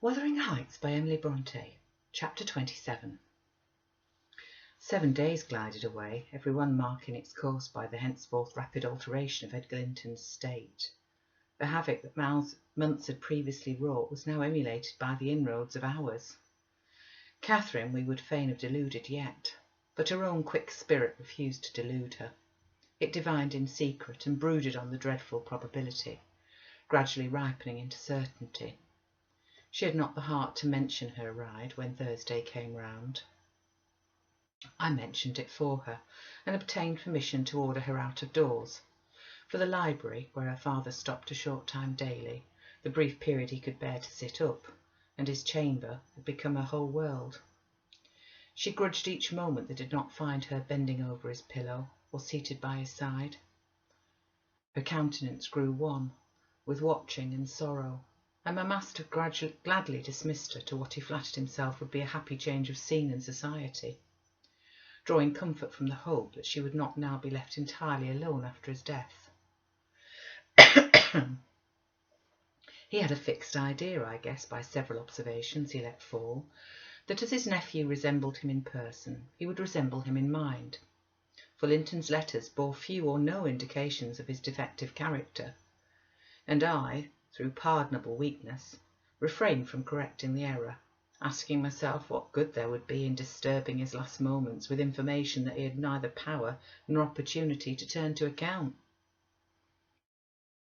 Wuthering Heights by Emily Bronte, Chapter 27. 7 days glided away, every one marking its course by the henceforth rapid alteration of Edgar Linton's state. The havoc that months had previously wrought was now emulated by the inroads of hours. Catherine we would fain have deluded yet, but her own quick spirit refused to delude her. It divined in secret and brooded on the dreadful probability, gradually ripening into certainty. She had not the heart to mention her ride when Thursday came round. I mentioned it for her, and obtained permission to order her out of doors. For the library, where her father stopped a short time daily, the brief period he could bear to sit up, and his chamber had become her whole world. She grudged each moment that did not find her bending over his pillow, or seated by his side. Her countenance grew one, with watching and sorrow, and my master gladly dismissed her to what he flattered himself would be a happy change of scene and society, drawing comfort from the hope that she would not now be left entirely alone after his death. He had a fixed idea, I guess, by several observations he let fall, that as his nephew resembled him in person, he would resemble him in mind, for Linton's letters bore few or no indications of his defective character, and I, through pardonable weakness, refrained from correcting the error, asking myself what good there would be in disturbing his last moments with information that he had neither power nor opportunity to turn to account.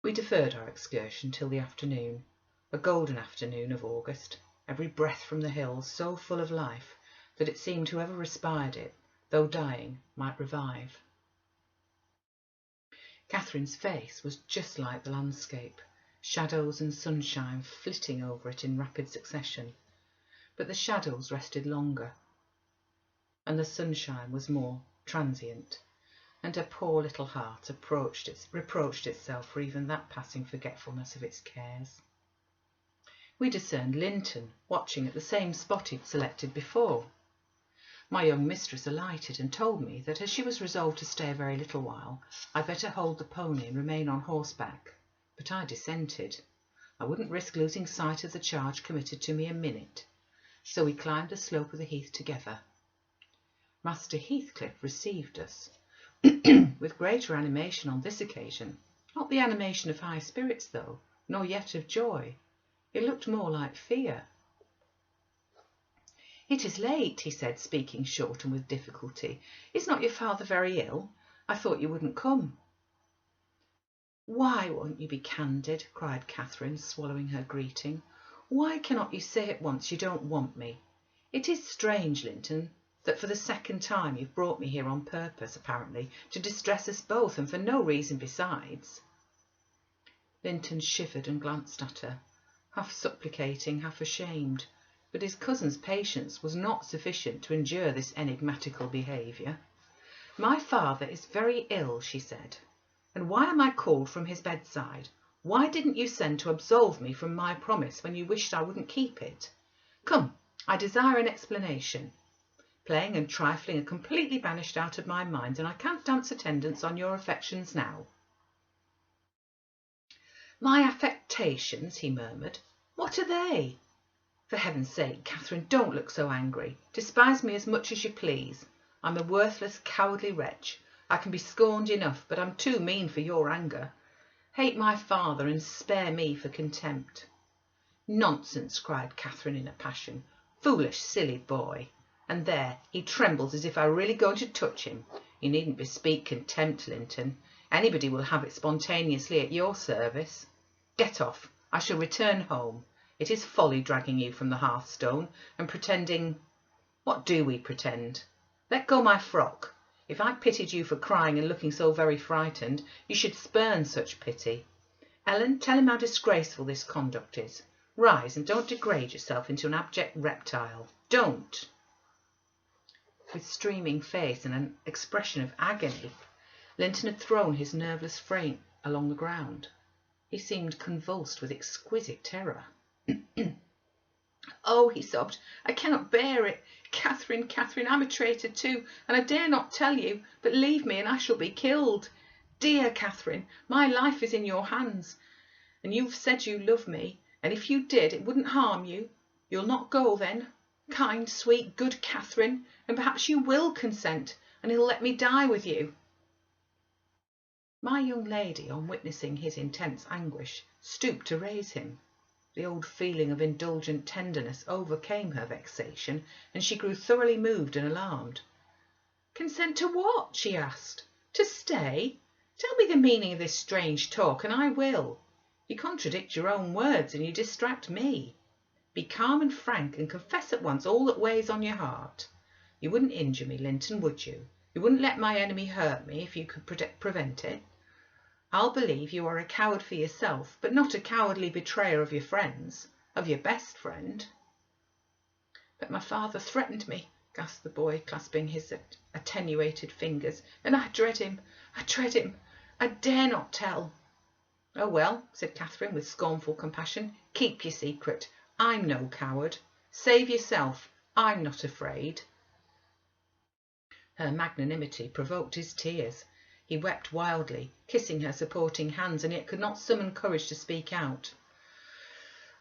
We deferred our excursion till the afternoon, a golden afternoon of August, every breath from the hills so full of life that it seemed whoever respired it, though dying, might revive. Catherine's face was just like the landscape, shadows and sunshine flitting over it in rapid succession, but the shadows rested longer, and the sunshine was more transient, and her poor little heart reproached itself for even that passing forgetfulness of its cares. We discerned Linton watching at the same spot he'd selected before. My young mistress alighted and told me that as she was resolved to stay a very little while, I'd better hold the pony and remain on horseback, but I dissented. I wouldn't risk losing sight of the charge committed to me a minute, so we climbed the slope of the heath together. Master Heathcliff received us with greater animation on this occasion, not the animation of high spirits though, nor yet of joy. It looked more like fear. "It is late," he said, speaking short and with difficulty. "Is not your father very ill? I thought you wouldn't come." "Why won't you be candid?" cried Catherine, swallowing her greeting. "Why cannot you say at once you don't want me? It is strange, Linton, that for the second time you've brought me here on purpose, apparently, to distress us both, and for no reason besides." Linton shivered and glanced at her, half supplicating, half ashamed, but his cousin's patience was not sufficient to endure this enigmatical behaviour. "My father is very ill," she said. "And why am I called from his bedside? Why didn't you send to absolve me from my promise when you wished I wouldn't keep it? Come, I desire an explanation. Playing and trifling are completely banished out of my mind, and I can't dance attendance on your affections now." "My affectations," he murmured. "What are they? For heaven's sake, Catherine, don't look so angry. Despise me as much as you please. I'm a worthless, cowardly wretch. I can be scorned enough, but I'm too mean for your anger. Hate my father and spare me for contempt." "Nonsense," cried Catherine in a passion. "Foolish, silly boy. And there, he trembles as if I were really going to touch him. You needn't bespeak contempt, Linton. Anybody will have it spontaneously at your service. Get off. I shall return home. It is folly dragging you from the hearthstone and pretending— What do we pretend? Let go my frock. If I pitied you for crying and looking so very frightened, you should spurn such pity. Ellen, tell him how disgraceful this conduct is. Rise, and don't degrade yourself into an abject reptile. Don't." With streaming face and an expression of agony, Linton had thrown his nerveless frame along the ground. He seemed convulsed with exquisite terror. "Oh," he sobbed, "I cannot bear it. Catherine, Catherine, I'm a traitor too, and I dare not tell you, but leave me and I shall be killed. Dear Catherine, my life is in your hands, and you've said you love me, and if you did, it wouldn't harm you. You'll not go then? Kind, sweet, good Catherine, and perhaps you will consent, and he'll let me die with you." My young lady, on witnessing his intense anguish, stooped to raise him. The old feeling of indulgent tenderness overcame her vexation, and she grew thoroughly moved and alarmed. "Consent to what?" she asked. "To stay? Tell me the meaning of this strange talk, and I will. You contradict your own words, and you distract me. Be calm and frank, and confess at once all that weighs on your heart. You wouldn't injure me, Linton, would you? You wouldn't let my enemy hurt me if you could prevent it? I'll believe you are a coward for yourself, but not a cowardly betrayer of your friends, of your best friend." "But my father threatened me," gasped the boy, clasping his attenuated fingers, "and I dread him. I dread him. I dare not tell." "Oh well," said Catherine with scornful compassion, "keep your secret. I'm no coward. Save yourself. I'm not afraid." Her magnanimity provoked his tears. He wept wildly, kissing her supporting hands, and yet could not summon courage to speak out.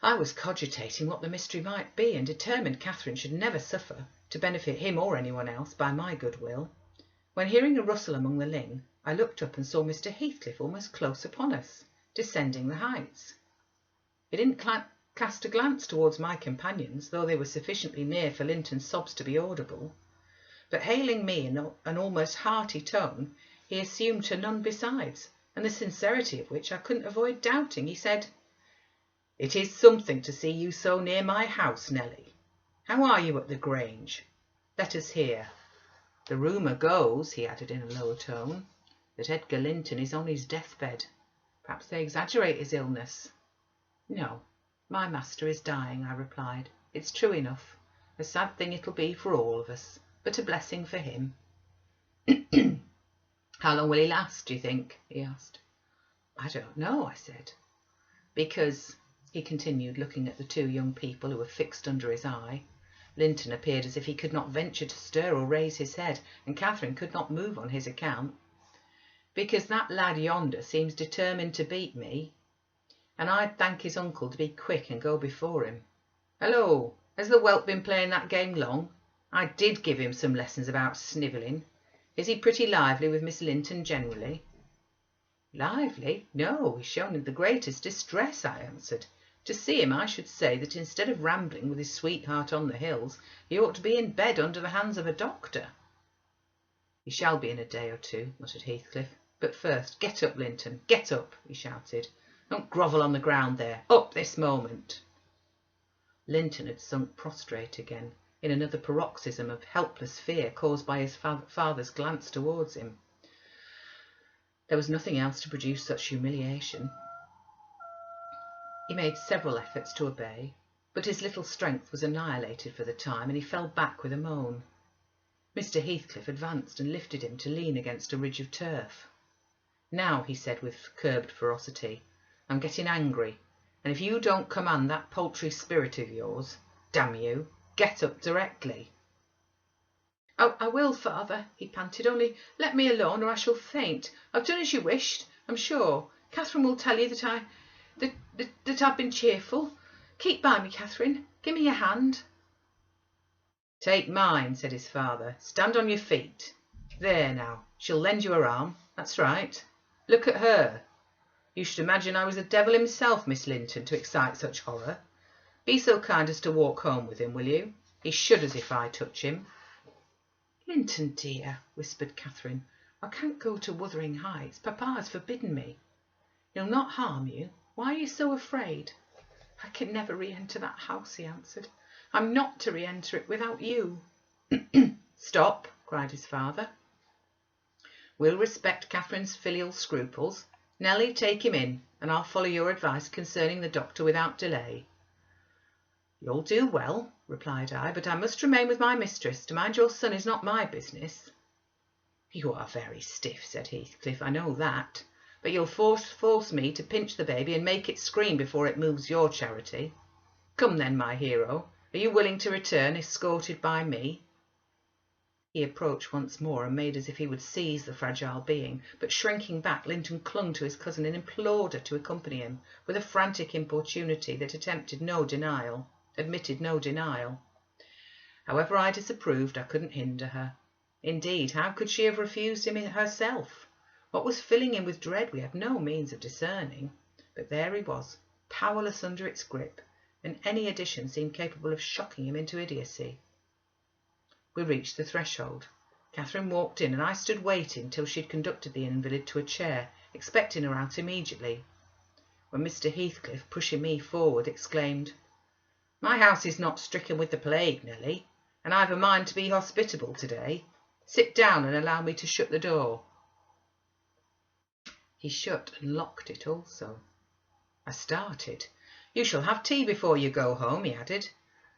I was cogitating what the mystery might be, and determined Catherine should never suffer, to benefit him or anyone else, by my goodwill, when, hearing a rustle among the ling, I looked up and saw Mr. Heathcliff almost close upon us, descending the heights. He didn't cast a glance towards my companions, though they were sufficiently near for Linton's sobs to be audible, but hailing me in an almost hearty tone, he assumed to none besides, and the sincerity of which I couldn't avoid doubting. He said, "It is something to see you so near my house, Nelly. How are you at the Grange? Let us hear. The rumour goes," he added in a lower tone, "that Edgar Linton is on his deathbed. Perhaps they exaggerate his illness." "No, my master is dying," I replied. "It's true enough. A sad thing it'll be for all of us, but a blessing for him." "How long will he last, do you think?" he asked. "I don't know," I said. "Because," he continued, looking at the two young people who were fixed under his eye, Linton appeared as if he could not venture to stir or raise his head, and Catherine could not move on his account. "Because that lad yonder seems determined to beat me, and I'd thank his uncle to be quick and go before him. Hello, has the whelp been playing that game long? I did give him some lessons about snivelling. Is he pretty lively with Miss Linton generally?" "Lively? No, he's shown the greatest distress," I answered. "To see him, I should say that instead of rambling with his sweetheart on the hills, he ought to be in bed under the hands of a doctor." "He shall be in a day or two," muttered Heathcliff. "But first, get up, Linton, get up," he shouted. "Don't grovel on the ground there. Up this moment." Linton had sunk prostrate again, in another paroxysm of helpless fear caused by his father's glance towards him. There was nothing else to produce such humiliation. He made several efforts to obey, but his little strength was annihilated for the time, and he fell back with a moan. Mr. Heathcliff advanced and lifted him to lean against a ridge of turf. "Now," he said with curbed ferocity, "I'm getting angry, and if you don't command that paltry spirit of yours, damn you, get up directly." "Oh, I will, father," he panted, "only let me alone or I shall faint. I've done as you wished, I'm sure. Catherine will tell you that I've been cheerful. Keep by me, Catherine. Give me your hand." "Take mine," said his father. "Stand on your feet. There now, she'll lend you her arm. That's right. Look at her. You should imagine I was the devil himself, Miss Linton, to excite such horror. Be so kind as to walk home with him, will you? He shudders if I touch him." "Linton, dear," whispered Catherine, "I can't go to Wuthering Heights. Papa has forbidden me." "He'll not harm you. Why are you so afraid?" "I can never re-enter that house," he answered. "I'm not to re-enter it without you." "Stop," cried his father. "We'll respect Catherine's filial scruples. Nelly, take him in, and I'll follow your advice concerning the doctor without delay." "You'll do well," replied I, "but I must remain with my mistress. To mind your son is not my business." "You are very stiff," said Heathcliff, "I know that. But you'll force me to pinch the baby and make it scream before it moves your charity. Come then, my hero, are you willing to return, escorted by me?" He approached once more and made as if he would seize the fragile being, but shrinking back, Linton clung to his cousin and implored her to accompany him with a frantic importunity that attempted no denial. admitted no denial. However I disapproved, I couldn't hinder her. Indeed, how could she have refused him herself? What was filling him with dread we had no means of discerning, but there he was, powerless under its grip, and any addition seemed capable of shocking him into idiocy. We reached the threshold. Catherine walked in, and I stood waiting till she had conducted the invalid to a chair, expecting her out immediately, when Mr. Heathcliff, pushing me forward, exclaimed, "My house is not stricken with the plague, Nelly, and I've a mind to be hospitable today. Sit down and allow me to shut the door." He shut and locked it also. I started. "You shall have tea before you go home," he added.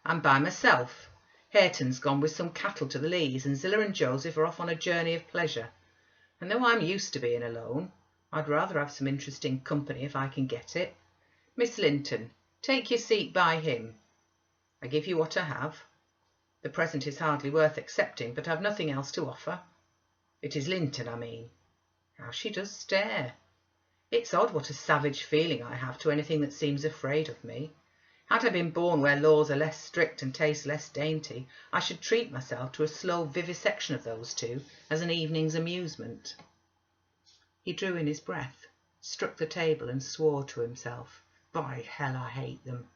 "I'm by myself. Hareton's gone with some cattle to the Lees, and Zillah and Joseph are off on a journey of pleasure. And though I'm used to being alone, I'd rather have some interesting company if I can get it. Miss Linton, take your seat by him. I give you what I have. The present is hardly worth accepting, but I've nothing else to offer. It is Linton, I mean." How she does stare! It's odd what a savage feeling I have to anything that seems afraid of me. Had I been born where laws are less strict and tastes less dainty, I should treat myself to a slow vivisection of those two as an evening's amusement. He drew in his breath, struck the table and swore to himself. "By hell, I hate them."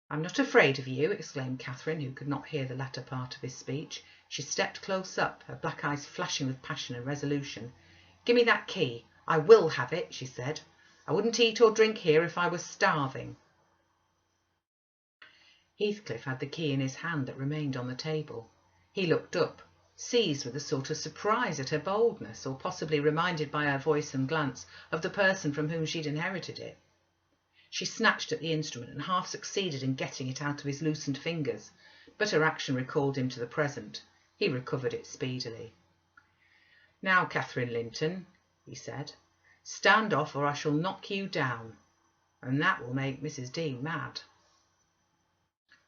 "I'm not afraid of you," exclaimed Catherine, who could not hear the latter part of his speech. She stepped close up, her black eyes flashing with passion and resolution. "Give me that key. I will have it," she said. "I wouldn't eat or drink here if I was starving." Heathcliff had the key in his hand that remained on the table. He looked up, seized with a sort of surprise at her boldness, or possibly reminded by her voice and glance of the person from whom she'd inherited it. She snatched at the instrument and half succeeded in getting it out of his loosened fingers, but her action recalled him to the present. He recovered it speedily. "Now, Catherine Linton," he said, "stand off or I shall knock you down, and that will make Mrs. Dean mad."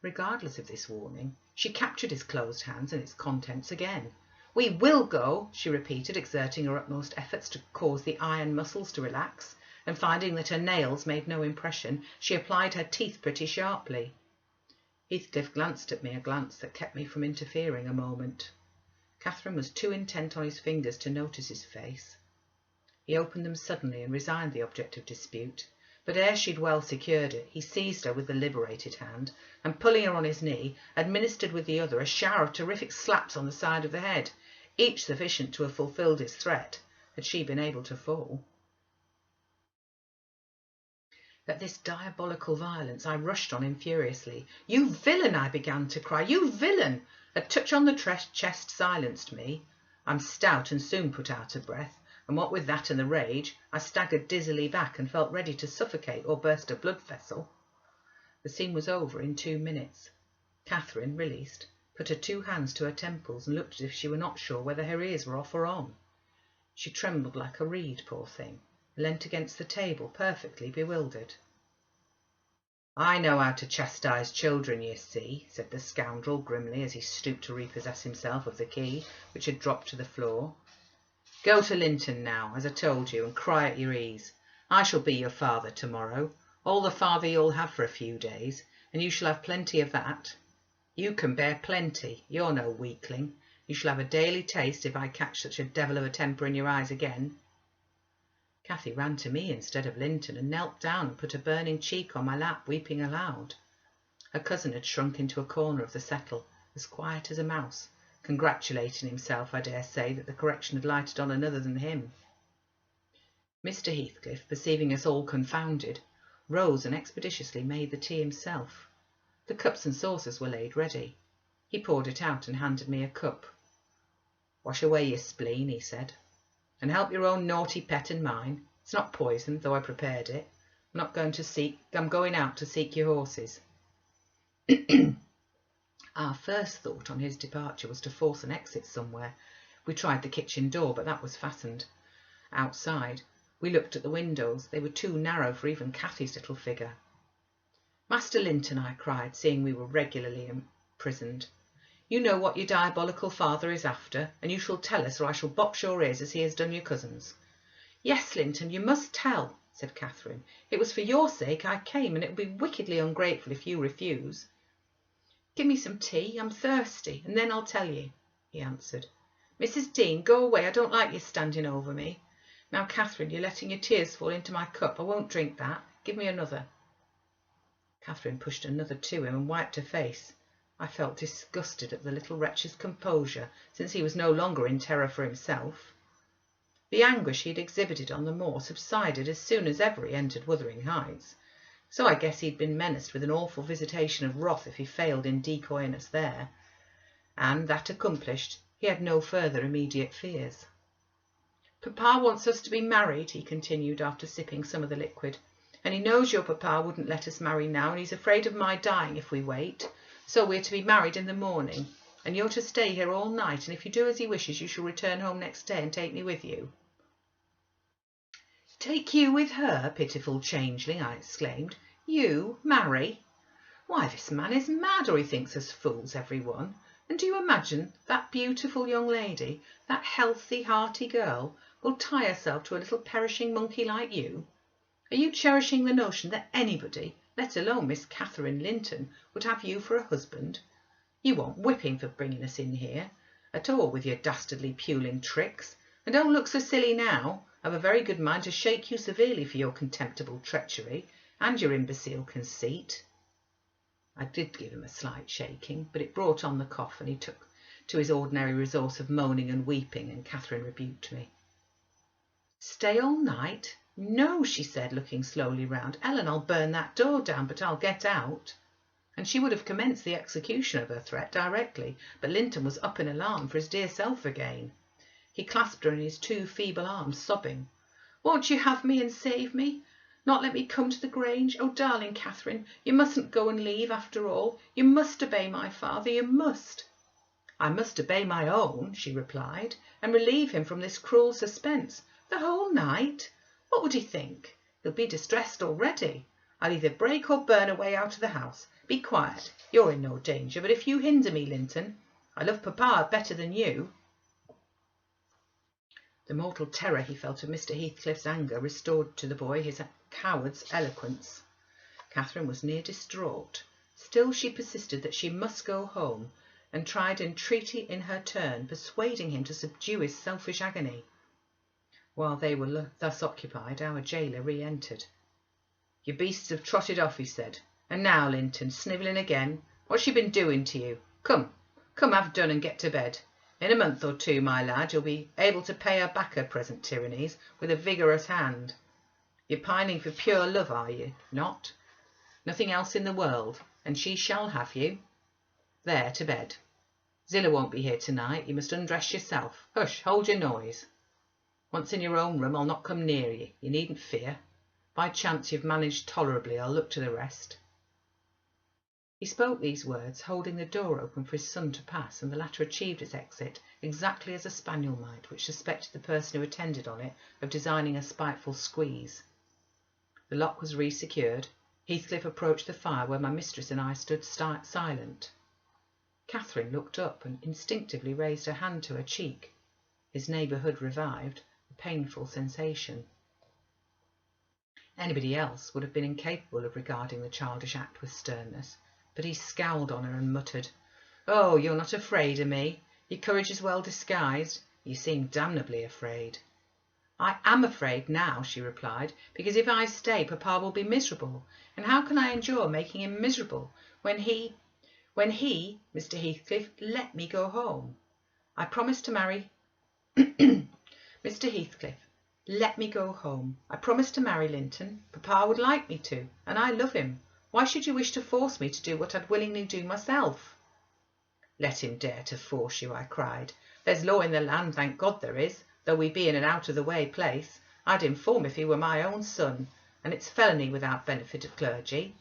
Regardless of this warning, she captured his closed hands and its contents again. "We will go," she repeated, exerting her utmost efforts to cause the iron muscles to relax, and finding that her nails made no impression, she applied her teeth pretty sharply. Heathcliff glanced at me, a glance that kept me from interfering a moment. Catherine was too intent on his fingers to notice his face. He opened them suddenly and resigned the object of dispute, but ere she'd well secured it, he seized her with the liberated hand, and pulling her on his knee, administered with the other a shower of terrific slaps on the side of the head, each sufficient to have fulfilled his threat, had she been able to fall. At this diabolical violence I rushed on him furiously. "You villain!" I began to cry. "You villain!" A touch on the chest silenced me. I'm stout and soon put out of breath, and what with that and the rage, I staggered dizzily back and felt ready to suffocate or burst a blood vessel. The scene was over in 2 minutes. Catherine, released, put her 2 hands to her temples and looked as if she were not sure whether her ears were off or on. She trembled like a reed, poor thing, and leant against the table, perfectly bewildered. "I know how to chastise children, you see," said the scoundrel grimly as he stooped to repossess himself of the key, which had dropped to the floor. "Go to Linton now, as I told you, and cry at your ease. I shall be your father tomorrow, all the father you'll have for a few days, and you shall have plenty of that. You can bear plenty, you're no weakling. You shall have a daily taste if I catch such a devil of a temper in your eyes again." Cathy ran to me instead of Linton, and knelt down and put a burning cheek on my lap, weeping aloud. Her cousin had shrunk into a corner of the settle, as quiet as a mouse, congratulating himself, I dare say, that the correction had lighted on another than him. Mr. Heathcliff, perceiving us all confounded, rose and expeditiously made the tea himself. The cups and saucers were laid ready. He poured it out and handed me a cup. "Wash away your spleen," he said, "and help your own naughty pet and mine. It's not poison, though I prepared it. I'm going out to seek your horses." Our first thought on his departure was to force an exit somewhere. We tried the kitchen door, but that was fastened. Outside, we looked at the windows. They were too narrow for even Cathy's little figure. "Master Linton," I cried, seeing we were regularly imprisoned, "you know what your diabolical father is after, and you shall tell us, or I shall box your ears as he has done your cousin's." "Yes, Linton, you must tell," said Catherine. "It was for your sake I came, and it will be wickedly ungrateful if you refuse." "Give me some tea, I'm thirsty, and then I'll tell you," he answered. "Mrs. Dean, go away, I don't like you standing over me. Now, Catherine, you're letting your tears fall into my cup. I won't drink that. Give me another." Catherine pushed another to him and wiped her face. I felt disgusted at the little wretch's composure, since he was no longer in terror for himself. The anguish he had exhibited on the moor subsided as soon as ever he entered Wuthering Heights, so I guess he'd been menaced with an awful visitation of wrath if he failed in decoying us there, and, that accomplished, he had no further immediate fears. "Papa wants us to be married," he continued after sipping some of the liquid, "and he knows your papa wouldn't let us marry now, and he's afraid of my dying if we wait. So we're to be married in the morning, and you're to stay here all night, and if you do as he wishes, you shall return home next day and take me with you." "Take you with her, pitiful changeling!" I exclaimed. "You marry? Why, this man is mad, or he thinks us fools, every one. And do you imagine that beautiful young lady, that healthy, hearty girl, will tie herself to a little perishing monkey like you? Are you cherishing the notion that anybody, let alone Miss Catherine Linton, would have you for a husband? You want whipping for bringing us in here at all, with your dastardly puling tricks, and don't look so silly now. I've a very good mind to shake you severely for your contemptible treachery and your imbecile conceit." I did give him a slight shaking, but it brought on the cough, and he took to his ordinary resource of moaning and weeping, and Catherine rebuked me. "Stay all night? No," she said, looking slowly round. "Ellen, I'll burn that door down, but I'll get out." And she would have commenced the execution of her threat directly, but Linton was up in alarm for his dear self again. He clasped her in his two feeble arms, sobbing. "Won't you have me and save me? Not let me come to the Grange? Oh, darling Catherine, you mustn't go and leave after all. You must obey my father, you must." "I must obey my own," she replied, "and relieve him from this cruel suspense. The whole night? What would he think? He'll be distressed already. I'll either break or burn away out of the house. Be quiet, you're in no danger, but if you hinder me, Linton, I love papa better than you." The mortal terror he felt of Mr. Heathcliff's anger restored to the boy his coward's eloquence. Catherine was near distraught. Still she persisted that she must go home, and tried entreaty in her turn, persuading him to subdue his selfish agony. While they were thus occupied, our gaoler re-entered. "Your beasts have trotted off," he said. "And now, Linton, snivelling again? What's she been doing to you? Come, have done and get to bed. In a month or two, my lad, you'll be able to pay her back her present tyrannies with a vigorous hand. You're pining for pure love, are you not? Nothing else in the world, and she shall have you. There, to bed. Zillah won't be here tonight. You must undress yourself. Hush, hold your noise. Once in your own room, I'll not come near you. You needn't fear. By chance you've managed tolerably, I'll look to the rest." He spoke these words, holding the door open for his son to pass, and the latter achieved its exit exactly as a spaniel might, which suspected the person who attended on it of designing a spiteful squeeze. The lock was re-secured. Heathcliff approached the fire where my mistress and I stood silent. Catherine looked up and instinctively raised her hand to her cheek. His neighbourhood revived, a painful sensation. Anybody else would have been incapable of regarding the childish act with sternness, but he scowled on her and muttered, "Oh, you're not afraid of me? Your courage is well disguised. You seem damnably afraid." "I am afraid now," she replied, "because if I stay, papa will be miserable, and how can I endure making him miserable when he, Mr. Heathcliff, let me go home? I promised to marry Mr. Heathcliff, let me go home. I promised to marry Linton. Papa would like me to, and I love him. Why should you wish to force me to do what I'd willingly do myself?" "Let him dare to force you," I cried. "There's law in the land, thank God there is, though we be in an out-of-the-way place. I'd inform if he were my own son, and it's felony without benefit of clergy."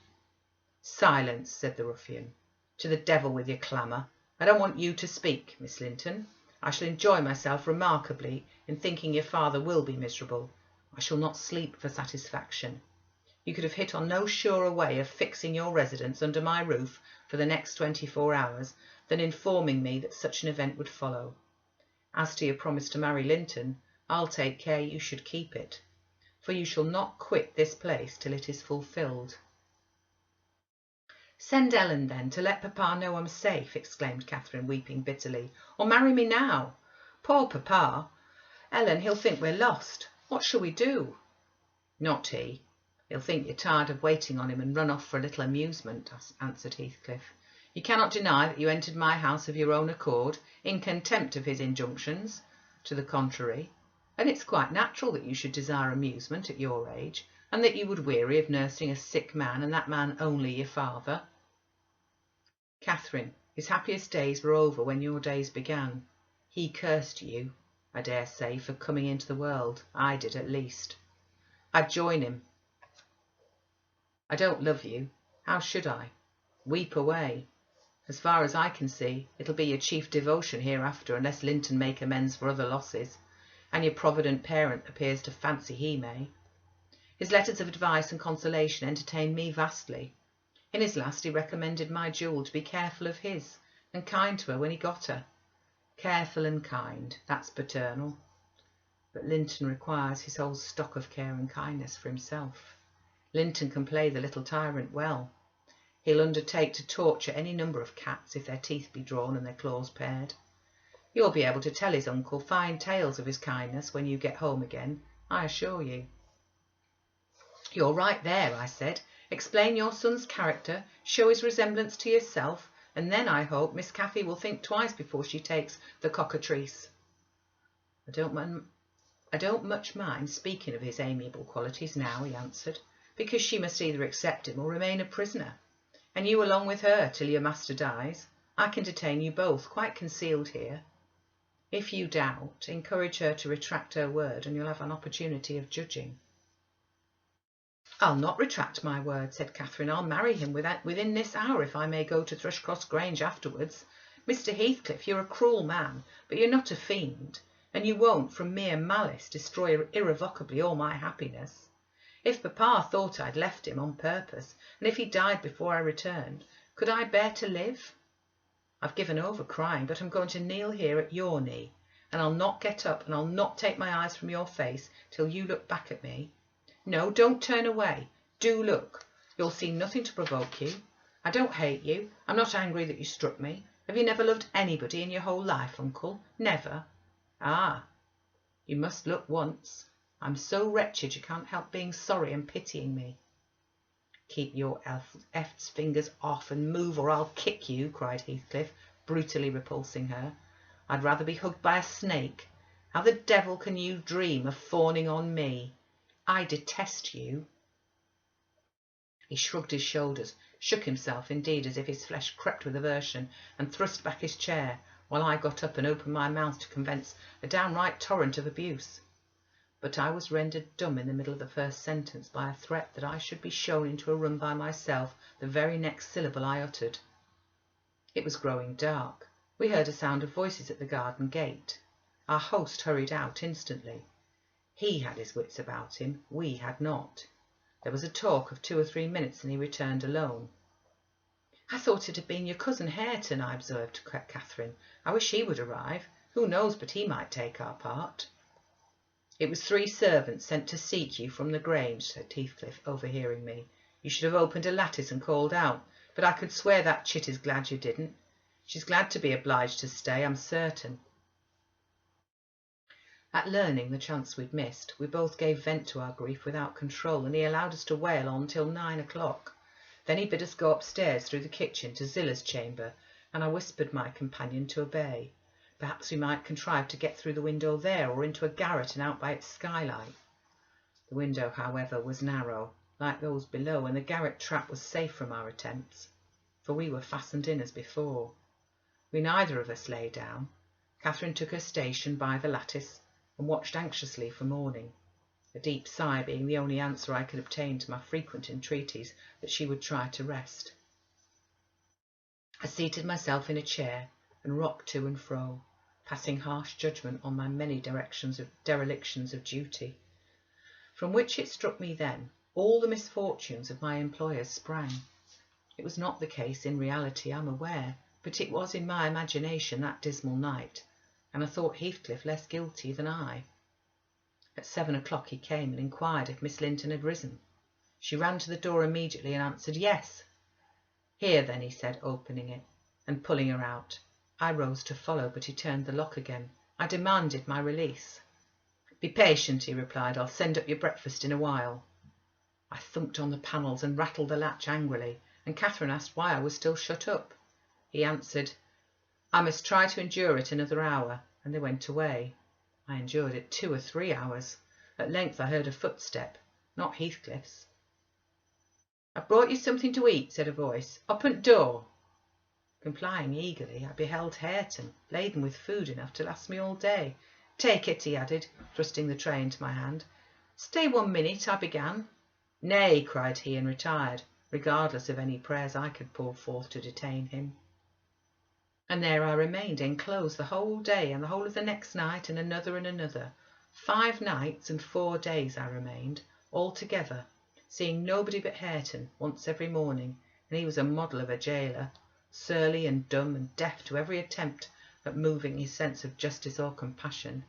"Silence," said the ruffian. "To the devil with your clamour. I don't want you to speak, Miss Linton. I shall enjoy myself remarkably in thinking your father will be miserable. I shall not sleep for satisfaction. You could have hit on no surer way of fixing your residence under my roof for the next 24 hours than informing me that such an event would follow. As to your promise to marry Linton, I'll take care you should keep it. for you shall not quit this place till it is fulfilled." "Send Ellen, then, to let papa know I'm safe," exclaimed Catherine, weeping bitterly, "or marry me now. Poor papa! Ellen, he'll think we're lost. What shall we do?" "Not he. He'll think you're tired of waiting on him and run off for a little amusement," answered Heathcliff. "You cannot deny that you entered my house of your own accord, in contempt of his injunctions to the contrary, and it's quite natural that you should desire amusement at your age, and that you would weary of nursing a sick man, and that man only your father. Catherine, his happiest days were over when your days began. He cursed you, I dare say, for coming into the world. I did, at least. I'd join him. I don't love you. How should I? Weep away. As far as I can see, it'll be your chief devotion hereafter, unless Linton make amends for other losses, and your provident parent appears to fancy he may. His letters of advice and consolation entertained me vastly. In his last he recommended my jewel to be careful of his, and kind to her when he got her. Careful and kind, that's paternal. But Linton requires his whole stock of care and kindness for himself. Linton can play the little tyrant well. He'll undertake to torture any number of cats if their teeth be drawn and their claws pared. You'll be able to tell his uncle fine tales of his kindness when you get home again, I assure you." "You're right there," I said. "Explain your son's character, show his resemblance to yourself, and then I hope Miss Cathy will think twice before she takes the cockatrice." I don't much mind speaking of his amiable qualities now," he answered, "because she must either accept him or remain a prisoner, and you along with her till your master dies. I can detain you both, quite concealed here. If you doubt, encourage her to retract her word, and you'll have an opportunity of judging." "I'll not retract my word," said Catherine. "I'll marry him within this hour, if I may go to Thrushcross Grange afterwards. Mr. Heathcliff, you're a cruel man, but you're not a fiend, and you won't, from mere malice, destroy irrevocably all my happiness. If papa thought I'd left him on purpose, and if he died before I returned, could I bear to live? I've given over crying, but I'm going to kneel here at your knee, and I'll not get up, and I'll not take my eyes from your face till you look back at me. No, don't turn away. Do look. You'll see nothing to provoke you. I don't hate you. I'm not angry that you struck me. Have you never loved anybody in your whole life, uncle? Never? Ah, you must look once. I'm so wretched you can't help being sorry and pitying me." "Keep your eft's fingers off and move, or I'll kick you," cried Heathcliff, brutally repulsing her. "I'd rather be hugged by a snake. How the devil can you dream of fawning on me? I detest you." He shrugged his shoulders, shook himself indeed as if his flesh crept with aversion, and thrust back his chair, while I got up and opened my mouth to commence a downright torrent of abuse. But I was rendered dumb in the middle of the first sentence by a threat that I should be shown into a room by myself the very next syllable I uttered. It was growing dark. We heard a sound of voices at the garden gate. Our host hurried out instantly. He had his wits about him, we had not. There was a talk of 2 or 3 minutes, and he returned alone. "I thought it had been your cousin Hareton," I observed to Catherine. "I wish he would arrive. Who knows but he might take our part?" "It was 3 servants sent to seek you from the Grange," said Heathcliff, overhearing me. "You should have opened a lattice and called out, but I could swear that chit is glad you didn't. She's glad to be obliged to stay, I'm certain." At learning the chance we'd missed, we both gave vent to our grief without control, and he allowed us to wail on till 9 o'clock. Then he bid us go upstairs through the kitchen to Zilla's chamber, and I whispered my companion to obey. Perhaps we might contrive to get through the window there, or into a garret and out by its skylight. The window, however, was narrow, like those below, and the garret trap was safe from our attempts, for we were fastened in as before. We neither of us lay down. Catherine took her station by the lattice, and watched anxiously for morning, a deep sigh being the only answer I could obtain to my frequent entreaties that she would try to rest. I seated myself in a chair and rocked to and fro, passing harsh judgment on my many derelictions of duty, from which it struck me then all the misfortunes of my employers sprang. It was not the case in reality, I'm aware, but it was in my imagination that dismal night, and I thought Heathcliff less guilty than I. At 7 o'clock he came and inquired if Miss Linton had risen. She ran to the door immediately and answered yes. "Here then," he said, opening it and pulling her out. I rose to follow, but he turned the lock again. I demanded my release. "Be patient," he replied. "I'll send up your breakfast in a while." I thumped on the panels and rattled the latch angrily, and Catherine asked why I was still shut up. He answered, "I must try to endure it another hour," and they went away. I endured it 2 or 3 hours. At length I heard a footstep, not Heathcliff's. "I've brought you something to eat," said a voice. "Open door." Complying eagerly, I beheld Hareton, laden with food enough to last me all day. "Take it," he added, thrusting the tray into my hand. "Stay 1 minute," I began. "Nay," cried he, and retired, regardless of any prayers I could pour forth to detain him. And there I remained, enclosed the whole day and the whole of the next night, and another and another. 5 nights and 4 days I remained, altogether, seeing nobody but Hareton once every morning, and he was a model of a gaoler, surly and dumb and deaf to every attempt at moving his sense of justice or compassion.